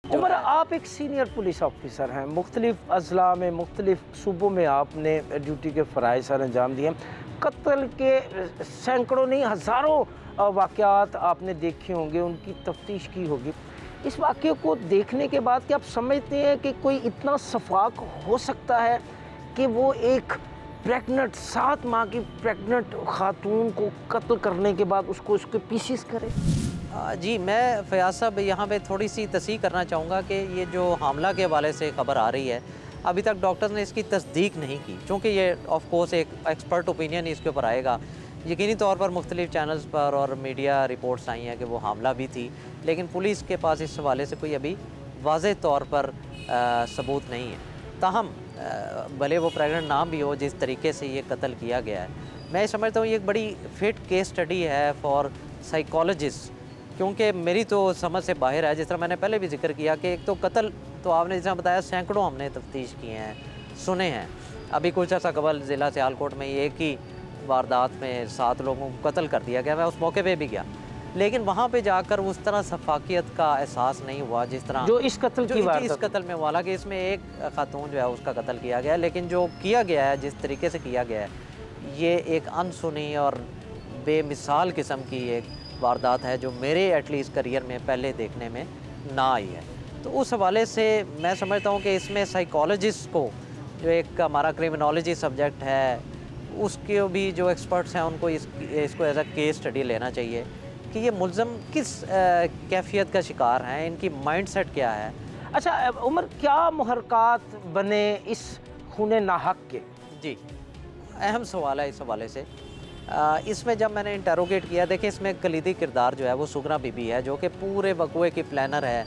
उमर, आप एक senior police officer हैं, मुख्तलिफ अजला में मुख्तलिफ सूबों में आपने ड्यूटी के फ़राइज़ सर अंजाम दिए। कत्ल के सैकड़ों नहीं हज़ारों वाक़यात आपने देखे होंगे, उनकी तफ्तीश की होगी। इस वाक़े को देखने के बाद क्या आप समझते हैं कि कोई इतना शफ़ाक हो सकता है कि वो एक प्रेग्नेंट 7 माह की प्रेग्नेंट ख़ातून को कत्ल करने के बाद उसको उसके पीसीस करे? जी, मैं फ़याज़ साहब यहाँ पे थोड़ी सी तस्दीक करना चाहूँगा कि ये जो हमला के हवाले से ख़बर आ रही है, अभी तक डॉक्टर्स ने इसकी तस्दीक नहीं की, चूँकि ये ऑफ कोर्स एक एक्सपर्ट ओपिनियन ही इसके ऊपर आएगा। यकीनी तौर पर मुख्तलिफ़ चैनल्स पर और मीडिया रिपोर्ट्स आई हैं कि वो हमला भी थी, लेकिन पुलिस के पास इस हवाले से कोई अभी वाज़ेह तौर पर सबूत नहीं है। ताहम भले वो प्रेगनेंट ना भी हो, जिस तरीके से ये कत्ल किया गया है, मैं समझता हूँ ये एक बड़ी फिट केस स्टडी है फॉर साइकोलॉजिस्ट, क्योंकि मेरी तो समझ से बाहर है। जिस तरह मैंने पहले भी जिक्र किया कि एक तो कत्ल तो आपने जिस तरह बताया सैकड़ों हमने तफ्तीश किए हैं, सुने हैं। अभी कुछ अर्सा कबल ज़िला सियालकोट में एक ही वारदात में 7 लोगों को कत्ल कर दिया गया। मैं उस मौके पे भी गया, लेकिन वहाँ पे जाकर उस तरह सफाकियत का एहसास नहीं हुआ जिस तरह जो इस कत्ल में हुआ। कि इसमें एक खातून जो है उसका कत्ल किया गया है, लेकिन जो किया गया है, जिस तरीके से किया गया है, ये एक अनसुनी और बेमिसाल किस्म की एक वारदात है जो मेरे एटलीस्ट करियर में पहले देखने में ना आई है। तो उस हवाले से मैं समझता हूँ कि इसमें साइकोलॉजिस्ट को, जो एक हमारा क्रिमिनोलॉजी सब्जेक्ट है, उसके भी जो एक्सपर्ट्स हैं उनको इसको एज अ केस स्टडी लेना चाहिए कि ये मुल्ज़म किस कैफियत का शिकार हैं, इनकी माइंडसेट क्या है। अच्छा उमर, क्या मुहरकात बने इस खूने नाहक के? जी, अहम सवाल है इस हवाले से। इसमें जब मैंने इंटेरोगेट किया, देखिए इसमें कलीदी किरदार जो है वो सुगरा बीबी है, जो कि पूरे वक़्वे की प्लानर है,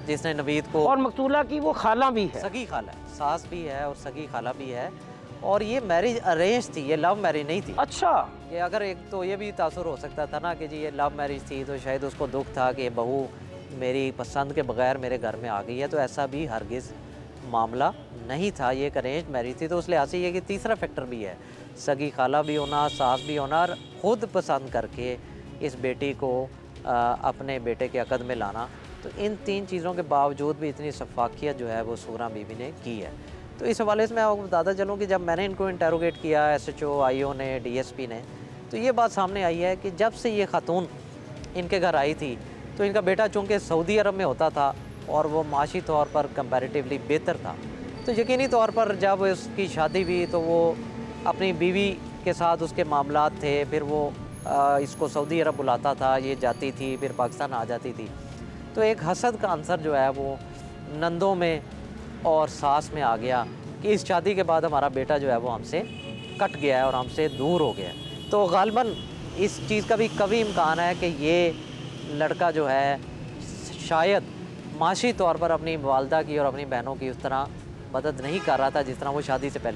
जिसने नवीद को, और मकतूला की वो खाला भी है, सगी खाला, सास भी है और सगी खाला भी है। और ये मैरिज अरेंज थी, ये लव मैरिज नहीं थी। अच्छा, कि अगर एक तो ये भी तासुर हो सकता था ना कि जी ये लव मैरिज थी, तो शायद उसको दुख था कि बहू मेरी पसंद के बगैर मेरे घर में आ गई है, तो ऐसा भी हरगिज़ मामला नहीं था, ये एक अरेंज मैरिज थी। तो उस लिहाज से ये कि तीसरा फैक्टर भी है, सगी खाला भी होना, सास भी होना, और ख़ुद पसंद करके इस बेटी को अपने बेटे के अक़द में लाना। तो इन 3 चीज़ों के बावजूद भी इतनी शफ़ाकियत जो है वो सुगरा बीबी ने की है। तो इस हवाले से मैं आपको बताता चलूँ कि जब मैंने इनको इंटेरोगेट किया, SHO, IO ने, DSP ने, तो ये बात सामने आई है कि जब से ये खातून इनके घर आई थी, तो इनका बेटा चूँकि सऊदी अरब में होता था और वो माशी तौर पर कंपैरेटिवली बेहतर था, तो यकीनी तौर पर जब उसकी शादी हुई तो वो अपनी बीवी के साथ उसके मामलात थे, फिर वो इसको सऊदी अरब बुलाता था, ये जाती थी, फिर पाकिस्तान आ जाती थी। तो एक हसद का आंसर जो है वो नंदों में और सास में आ गया कि इस शादी के बाद हमारा बेटा जो है वो हमसे कट गया है और हमसे दूर हो गया है। तो ग़ालिबन इस चीज़ का भी कभी इम्कान है कि ये लड़का जो है शायद माशी तौर पर अपनी वालदा की और अपनी बहनों की उस तरह मदद नहीं कर रहा था जिस तरह वो शादी से पहले